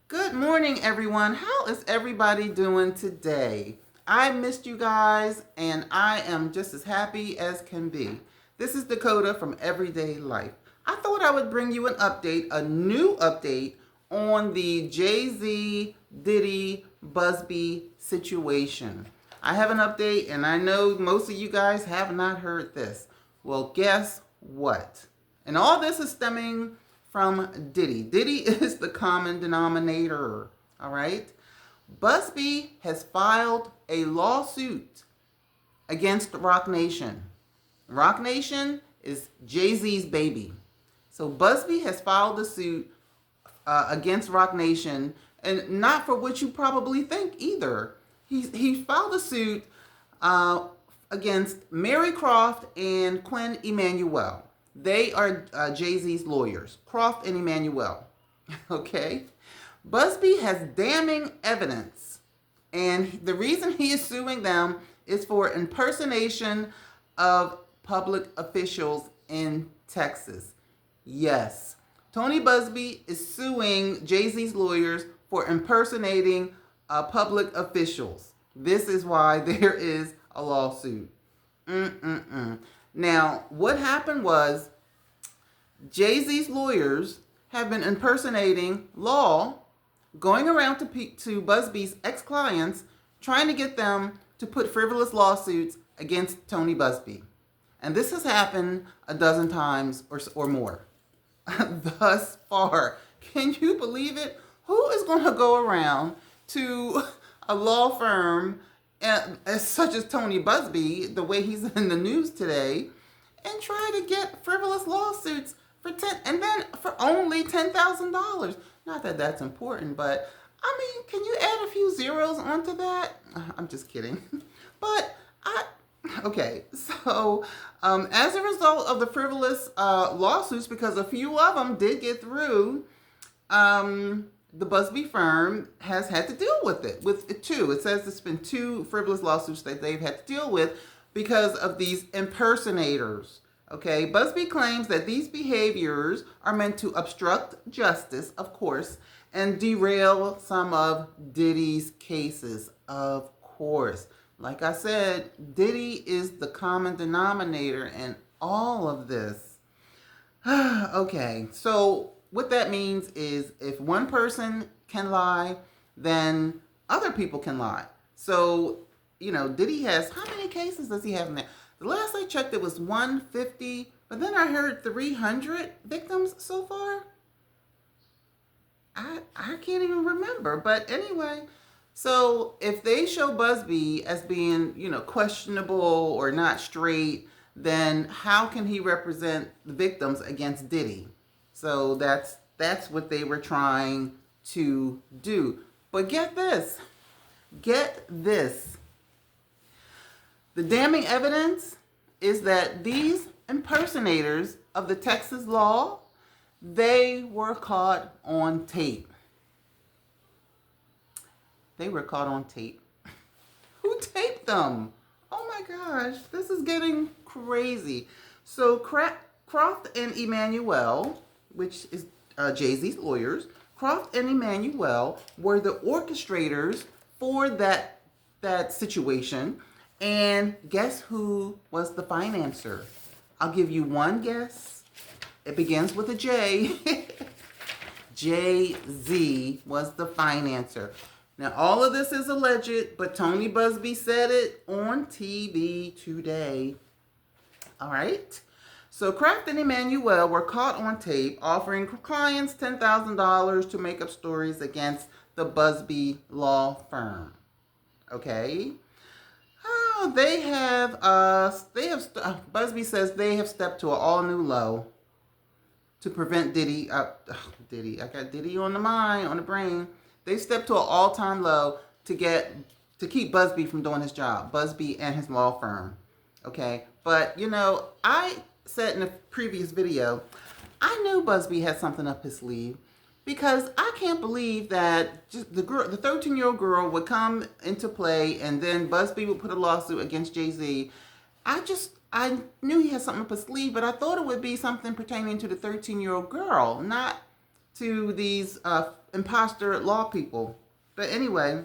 Good morning, everyone. How is everybody doing today? I missed you guys, and I am just as happy as can be. This is Dakota from Everyday Life. I thought I would bring you an update, a new update on the JayZ Diddy Busby situation. I have an update, and I know most of you guys have not heard this. Well, guess what? And all this is stemming from Diddy. Diddy is the common denominator, all right? Busby has filed a lawsuit against Roc Nation. Roc Nation is JayZ's baby. So Busby has filed a suit against Roc Nation, and not for what you probably think either. He filed a suit against Mary Croft and Quinn Emanuel. They are JayZ's lawyers, Croft and Emanuel. Okay? Busby has damning evidence, and the reason he is suing them is for impersonation of public officials in Texas. Yes, Tony Busby is suing JayZ's lawyers for impersonating public officials. This is why there is a lawsuit. Now, what happened was JayZ's lawyers have been impersonating law, going around to Busby's ex-clients, trying to get them to put frivolous lawsuits against Tony Busby. And this has happened a dozen times or more thus far. Can you believe it? Who is going to go around to a law firm as such as Tony Busby, the way he's in the news today, and try to get frivolous lawsuits for only $10,000? Not that that's important, but I mean, can you add a few zeros onto that? I'm just kidding. But okay, so as a result of the frivolous lawsuits, because a few of them did get through, the Busby firm has had to deal with it, two. It says it's been two frivolous lawsuits that they've had to deal with because of these impersonators. Okay, Busby claims that these behaviors are meant to obstruct justice, of course, and derail some of Diddy's cases, of course. Like I said, Diddy is the common denominator in all of this. Okay, so what that means is if one person can lie, then other people can lie. So, Diddy has, how many cases does he have in there? The last I checked, it was 150, but then I heard 300 victims so far. I can't even remember, but anyway. So if they show Busby as being, questionable or not straight, then how can he represent the victims against Diddy? So that's what they were trying to do. But get this. The damning evidence is that these impersonators of the Texas law, they were caught on tape. They were caught on tape. Who taped them? Oh my gosh, this is getting crazy. So Croft and Emanuel, which is JayZ's lawyers, Croft and Emanuel were the orchestrators for that situation. And guess who was the financer? I'll give you one guess. It begins with a J. JayZ was the financer. Now, all of this is alleged, but Tony Busby said it on TV today. All right? So Kraft and Emanuel were caught on tape offering clients $10,000 to make up stories against the Busby law firm. Okay? Busby says they have stepped to an all-new low to prevent Diddy. I got Diddy on the brain. They stepped to an all-time low to keep Busby from doing his job. Busby and his law firm. Okay, but I said in a previous video, I knew Busby had something up his sleeve. Because I can't believe that just the 13-year-old girl would come into play and then Busby would put a lawsuit against JayZ. I knew he had something up his sleeve, but I thought it would be something pertaining to the 13-year-old girl, not to these imposter law people. But anyway,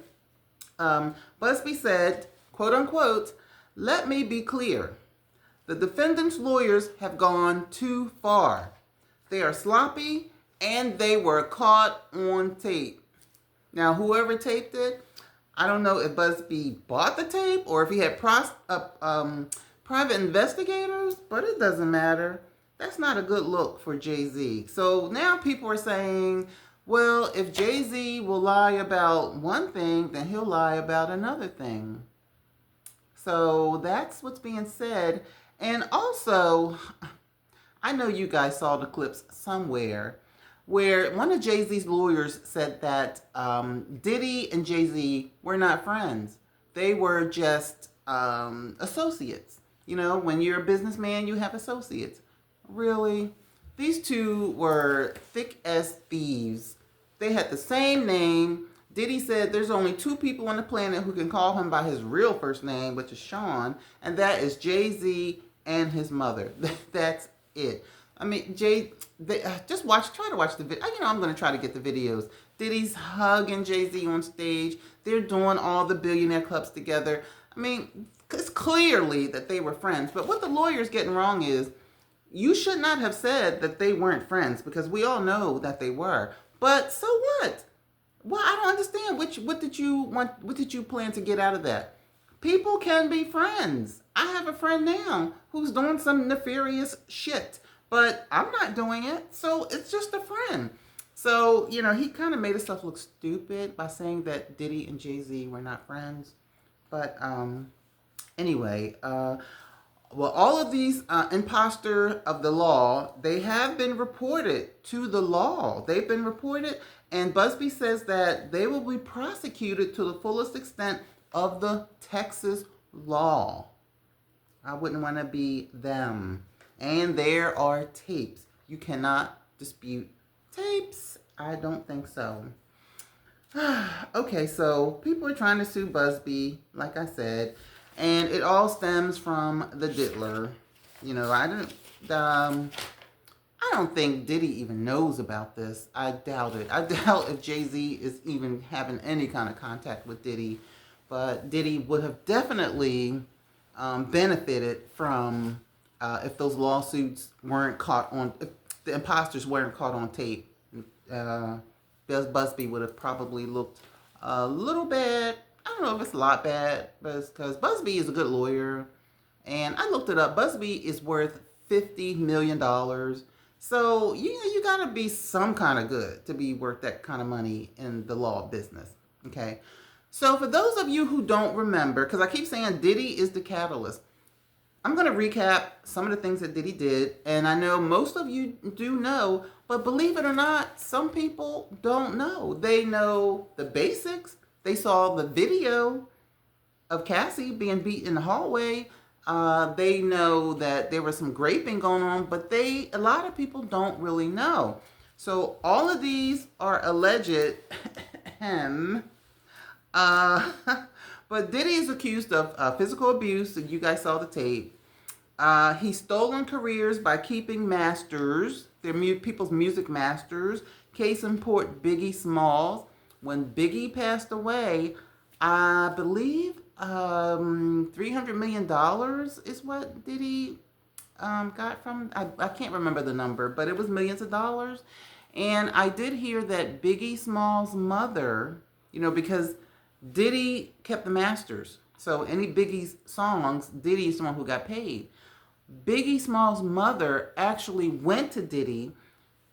Busby said, quote unquote, "Let me be clear. The defendant's lawyers have gone too far. They are sloppy and they were caught on tape." Now, whoever taped it, I don't know if Busby bought the tape or if he had private investigators, but it doesn't matter. That's not a good look for JayZ. So now people are saying, well, if JayZ will lie about one thing, then he'll lie about another thing. So that's what's being said. And also, I know you guys saw the clips somewhere where one of JayZ's lawyers said that Diddy and JayZ were not friends. They were just associates. You know, when you're a businessman, you have associates. Really? These two were thick as thieves. They had the same name. Diddy said there's only two people on the planet who can call him by his real first name, which is Sean, and that is JayZ and his mother. That's it. I mean, try to watch the video. You know, I'm going to try to get the videos. Diddy's hugging JayZ on stage. They're doing all the billionaire clubs together. I mean, it's clearly that they were friends. But what the lawyer's getting wrong is, you should not have said that they weren't friends, because we all know that they were. But so what? Well, I don't understand. What did you want? What did you plan to get out of that? People can be friends. I have a friend now who's doing some nefarious shit, but I'm not doing it, so it's just a friend. So, you know, he kind of made himself look stupid by saying that Diddy and JayZ were not friends. But anyway, well, all of these imposter of the law, they have been reported to the law. They've been reported, and Busby says that they will be prosecuted to the fullest extent of the Texas law. I wouldn't want to be them. And there are tapes. You cannot dispute tapes. I don't think so. Okay, so people are trying to sue Busby, like I said, and it all stems from the diddler. You know, I don't think Diddy even knows about this. I doubt it. I doubt if JayZ is even having any kind of contact with Diddy, but Diddy would have definitely benefited from if those lawsuits weren't caught on, if the imposters weren't caught on tape. Busby would have probably looked a little bad. I don't know if it's a lot bad, but because Busby is a good lawyer, and I looked it up. Busby is worth $50 million. So you gotta be some kind of good to be worth that kind of money in the law business. Okay. So for those of you who don't remember, because I keep saying Diddy is the catalyst, I'm going to recap some of the things that Diddy did, and I know most of you do know, but believe it or not, some people don't know. They know the basics. They saw the video of Cassie being beat in the hallway. They know that there was some graping going on, but a lot of people don't really know. So all of these are alleged. But Diddy is accused of physical abuse, and you guys saw the tape. He's stolen careers by keeping masters, people's music masters. Case in point, Biggie Smalls. When Biggie passed away, I believe $300 million is what Diddy got from, I can't remember the number, but it was millions of dollars. And I did hear that Biggie Smalls' mother, you know, because Diddy kept the masters. So any Biggie's songs, Diddy is the one who got paid. Biggie Smalls' mother actually went to Diddy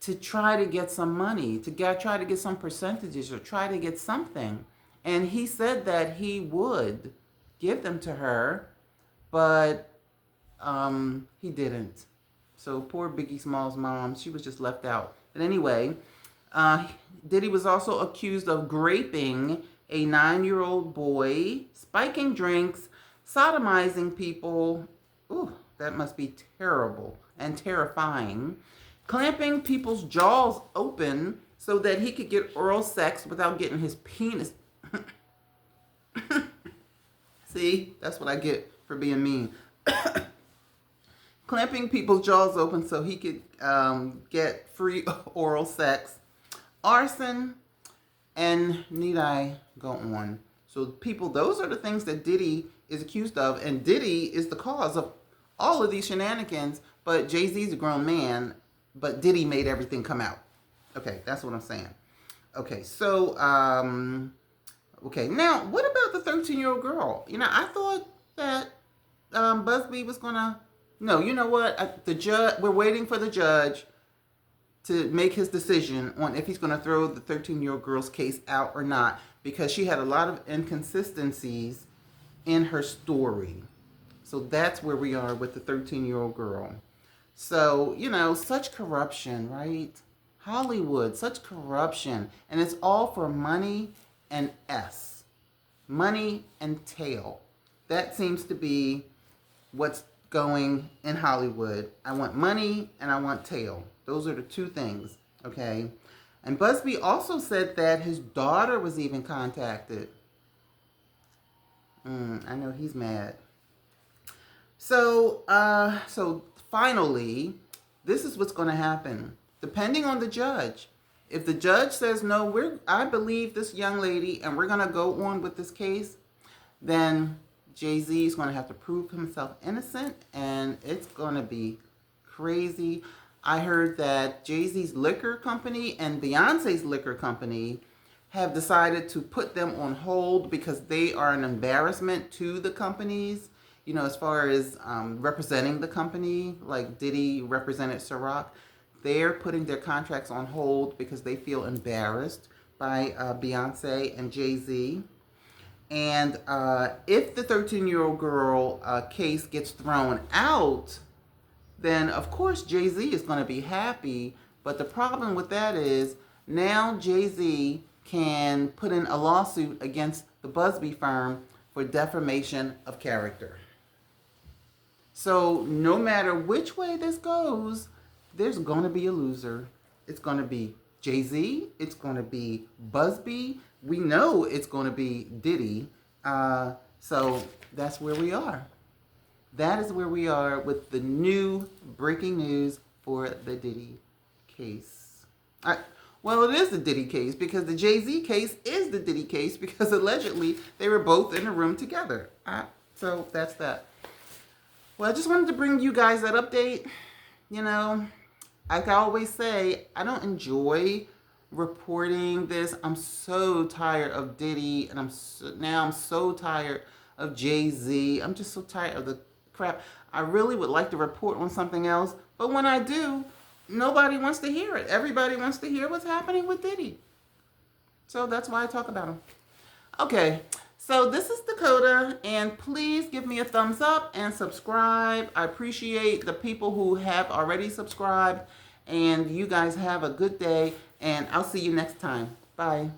to try to get some money, try to get some percentages or try to get something. And he said that he would give them to her, but he didn't. So poor Biggie Smalls' mom, she was just left out. But anyway, Diddy was also accused of raping a 9-year-old boy, spiking drinks, sodomizing people. Ooh, that must be terrible and terrifying. Clamping people's jaws open so that he could get oral sex without getting his penis. See, that's what I get for being mean. Clamping people's jaws open so he could get free oral sex. arson, and need I go on? So people, those are the things that Diddy is accused of, and Diddy is the cause of all of these shenanigans, but JayZ's a grown man, but Diddy made everything come out. Okay, that's what I'm saying. Okay, so, okay, now, what about the 13-year-old girl? I thought that Busby was gonna, no, you know what? The judge, we're waiting for the judge to make his decision on if he's going to throw the 13-year-old girl's case out or not, because she had a lot of inconsistencies in her story. So that's where we are with the 13-year-old girl. So, such corruption, right? Hollywood, such corruption. And it's all for money and S. Money and tail. That seems to be what's going in Hollywood. I want money and I want tail. Those are the two things, okay? And Busby also said that his daughter was even contacted. I know he's mad. So finally, this is what's going to happen. Depending on the judge. If the judge says, no, I believe this young lady and we're going to go on with this case, then JayZ is going to have to prove himself innocent, and it's going to be crazy. I heard that JayZ's liquor company and Beyonce's liquor company have decided to put them on hold because they are an embarrassment to the companies, as far as representing the company, like Diddy represented Ciroc. They're putting their contracts on hold because they feel embarrassed by Beyonce and JayZ. And if the 13-year-old girl case gets thrown out, then of course JayZ is going to be happy. But the problem with that is now JayZ can put in a lawsuit against the Busby firm for defamation of character. So no matter which way this goes, there's going to be a loser. It's going to be JayZ. It's going to be Busby. We know it's going to be Diddy. So that's where we are. That is where we are with the new breaking news for the Diddy case. Well, it is the Diddy case because the JayZ case is the Diddy case because allegedly they were both in a room together. So that's that. Well, I just wanted to bring you guys that update. Like I always say, I don't enjoy reporting this. I'm so tired of Diddy, and I'm so tired of JayZ. I'm just so tired of the crap. I really would like to report on something else, but when I do, nobody wants to hear it. Everybody wants to hear what's happening with Diddy. So that's why I talk about him. Okay, so this is Dakota, and please give me a thumbs up and subscribe. I appreciate the people who have already subscribed, and you guys have a good day, and I'll see you next time. Bye.